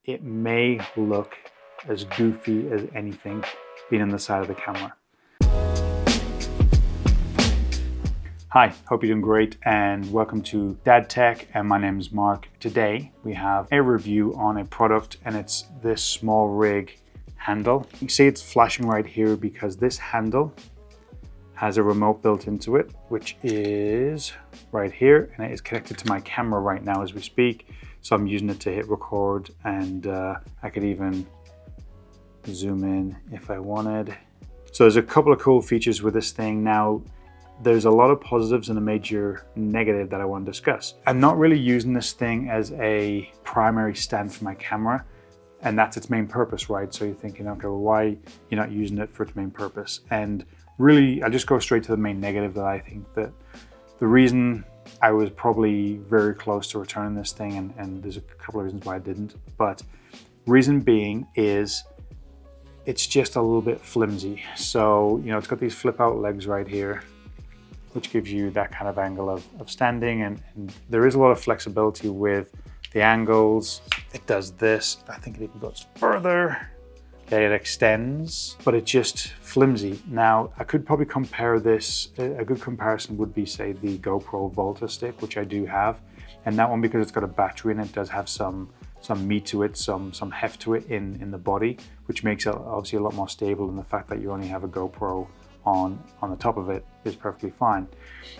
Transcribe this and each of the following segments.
it may look as goofy as anything being on the side of the camera. Hi, hope you're doing great and welcome to Dad Tech, and my name is Mark. Today we have a review on a product and it's this Smallrig handle. You can see it's flashing right here because this handle has a remote built into it, which is right here, and it is connected to my camera right now as we speak. So I'm using it to hit record, and I could even zoom in if I wanted. So there's a couple of cool features with this thing. Now, there's a lot of positives and a major negative that I want to discuss. I'm not really using this thing as a primary stand for my camera, and that's its main purpose, right? So you're thinking, okay, well, why you're not using it for its main purpose? And really, I'll just go straight to the main negative, that I think that the reason I was probably very close to returning this thing, and there's a couple of reasons why I didn't, but reason being is it's just a little bit flimsy. So, it's got these flip out legs right here, which gives you that kind of angle of standing, and there is a lot of flexibility with the angles. It does this, I think it even goes further. Okay, it extends, but it's just flimsy. Now, I could probably compare this, a good comparison would be, say, the GoPro Volta stick, which I do have. And that one, because it's got a battery in it, does have some meat to it, some heft to it in the body, which makes it obviously a lot more stable than the fact that you only have a GoPro on the top of it is perfectly fine.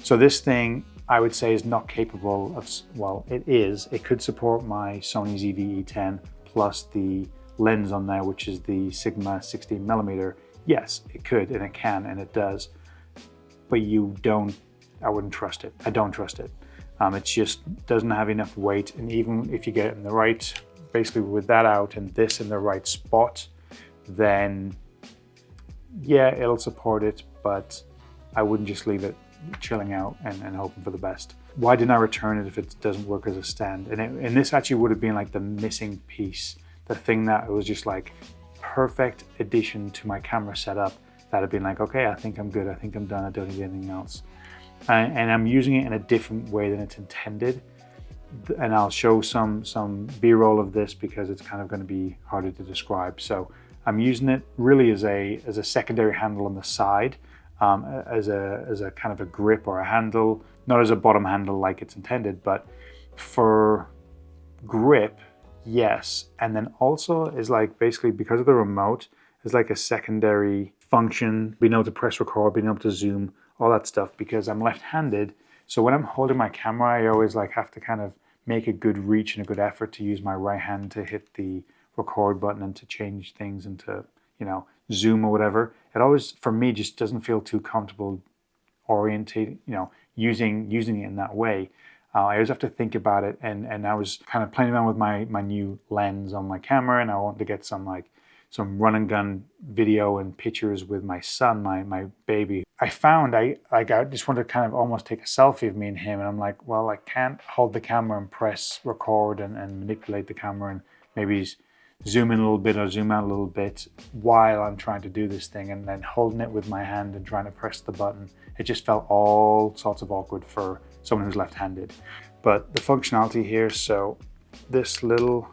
So this thing, I would say, is not capable of, well, it is. It could support my Sony ZV-e10 plus the lens on there, which is the Sigma 16mm. Yes, it could, and it can, and it does. But I wouldn't trust it. I don't trust it. It just doesn't have enough weight, and even if you get it in the right, basically with that out and this in the right spot, then yeah, it'll support it, but I wouldn't just leave it chilling out and hoping for the best. Why didn't I return it if it doesn't work as a stand? And this actually would have been like the missing piece, the thing that was just like perfect addition to my camera setup, that had been like, okay, I think I'm good, I think I'm done, I don't need anything else. And I'm using it in a different way than it's intended. And I'll show some B-roll of this because it's kind of going to be harder to describe. So I'm using it really as a secondary handle on the side, as a kind of a grip or a handle, not as a bottom handle like it's intended, but for grip, yes. And then also is like, basically because of the remote, is like a secondary function, being able to press record, being able to zoom, all that stuff, because I'm left-handed. So when I'm holding my camera, I always like have to kind of make a good reach and a good effort to use my right hand to hit the record button and to change things and to, zoom or whatever. It always, for me, just doesn't feel too comfortable oriented, using it in that way. I always have to think about it, and I was kind of playing around with my new lens on my camera, and I wanted to get some run and gun video and pictures with my son, my baby. I found I just wanted to kind of almost take a selfie of me and him, and I'm like, well, I can't hold the camera and press record and manipulate the camera and maybe zoom in a little bit or zoom out a little bit while I'm trying to do this thing, and then holding it with my hand and trying to press the button. It just felt all sorts of awkward for someone who's left-handed. But the functionality here, so this little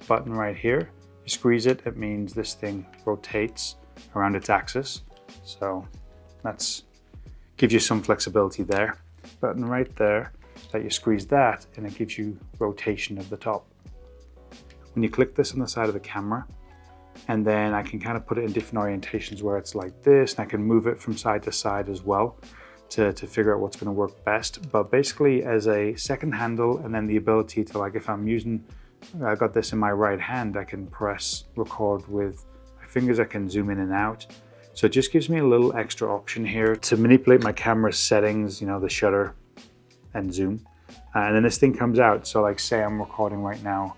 button right here, you squeeze it, it means this thing rotates around its axis. So that's gives you some flexibility there. Button right there, that you squeeze that, and it gives you rotation of the top. When you click this on the side of the camera, and then I can kind of put it in different orientations where it's like this, and I can move it from side to side as well to figure out what's going to work best. But basically as a second handle, and then the ability to, like, if I'm using, I've got this in my right hand, I can press record with my fingers, I can zoom in and out. So it just gives me a little extra option here to manipulate my camera settings, the shutter and zoom. And then this thing comes out. So like, say I'm recording right now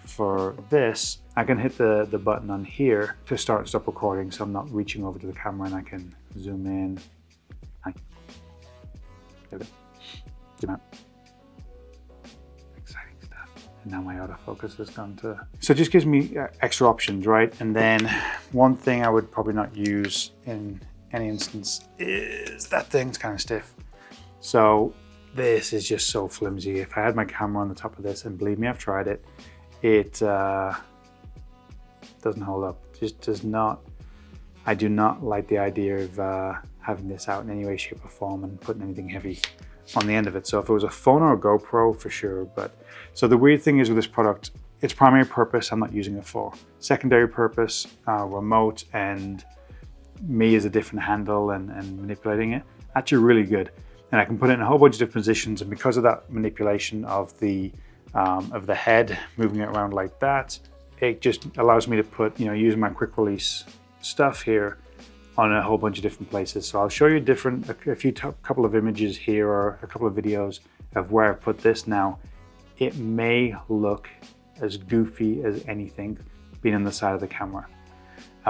for this, I can hit the button on here to start and stop recording, so I'm not reaching over to the camera, and I can zoom in. There we go. Zoom out. Exciting stuff. And now my autofocus has gone to... So it just gives me extra options, right? And then one thing I would probably not use in any instance is that thing's kind of stiff. So this is just so flimsy. If I had my camera on the top of this, and believe me, I've tried it, it doesn't hold up. Just does not. I do not like the idea of having this out in any way, shape or form and putting anything heavy on the end of it. So if it was a phone or a GoPro, for sure. But so the weird thing is with this product, its primary purpose I'm not using it for. Secondary purpose, remote and me as a different handle and manipulating it, actually really good. And I can put it in a whole bunch of different positions, and because of that manipulation of the head, moving it around like that, it just allows me to put, use my quick release stuff here on a whole bunch of different places. So I'll show you a couple of images here or a couple of videos of where I've put this now. It may look as goofy as anything being on the side of the camera,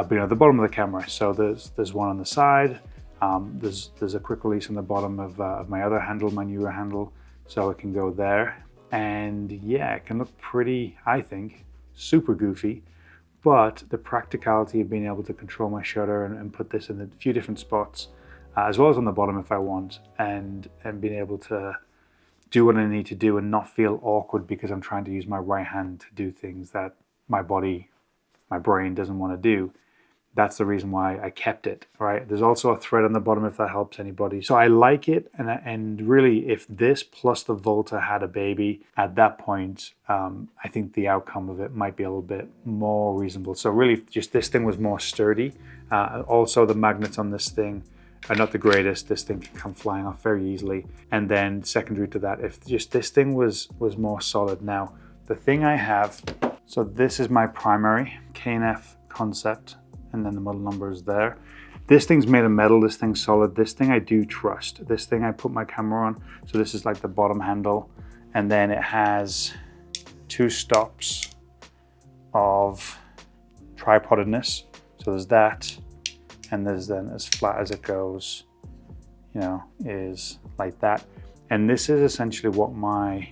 being at the bottom of the camera. So there's one on the side. There's a quick release on the bottom of my other handle, my newer handle, so it can go there. And yeah, it can look pretty, I think, super goofy, but the practicality of being able to control my shutter and put this in a few different spots, as well as on the bottom if I want, and being able to do what I need to do and not feel awkward because I'm trying to use my right hand to do things that my body, my brain doesn't want to do. That's the reason why I kept it, right? There's also a thread on the bottom if that helps anybody. So I like it, and really if this plus the Volta had a baby, at that point, I think the outcome of it might be a little bit more reasonable. So really just this thing was more sturdy. Also the magnets on this thing are not the greatest. This thing can come flying off very easily. And then secondary to that, if just this thing was more solid. Now, the thing I have, so this is my primary K&F concept, and then the model number is there. This thing's made of metal, this thing's solid. This thing I do trust. This thing I put my camera on. So this is like the bottom handle. And then it has 2 stops of tripodedness. So there's that. And there's then as flat as it goes, is like that. And this is essentially what my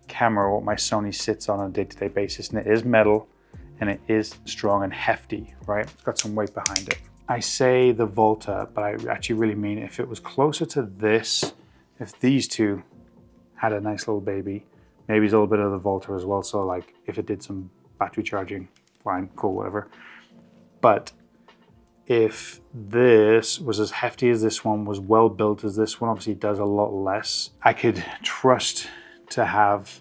camera, what my Sony sits on a day-to-day basis. And it is metal. And it is strong and hefty, right? It's got some weight behind it. I say the Volta, but I actually really mean if it was closer to this, if these two had a nice little baby, maybe a little bit of the Volta as well. So like if it did some battery charging, fine, cool, whatever. But if this was as hefty as this one, was well built as this one, obviously it does a lot less. I could trust to have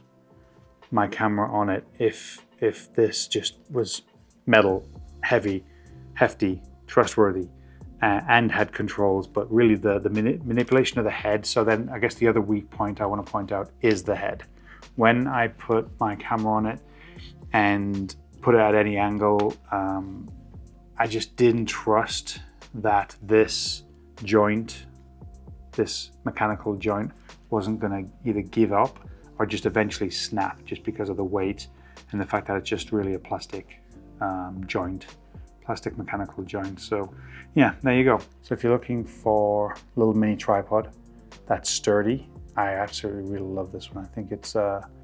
my camera on it if this just was metal, heavy, hefty, trustworthy, and had controls, but really the manipulation of the head. So then I guess the other weak point I want to point out is the head. When I put my camera on it and put it at any angle, I just didn't trust that this joint, this mechanical joint, wasn't going to either give up or just eventually snap just because of the weight and the fact that it's just really a plastic joint, plastic mechanical joint. So yeah, there you go. So if you're looking for a little mini tripod that's sturdy, I absolutely really love this one. I think it's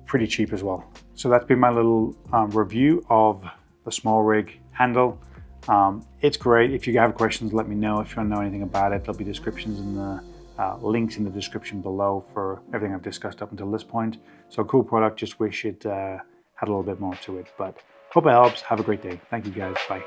pretty cheap as well. So that's been my little review of the Smallrig handle. It's great. If you have questions, let me know. If you want to know anything about it, there'll be descriptions in the links in the description below for everything I've discussed up until this point. So cool product, just wish it had a little bit more to it, but hope it helps. Have a great day. Thank you guys. Bye.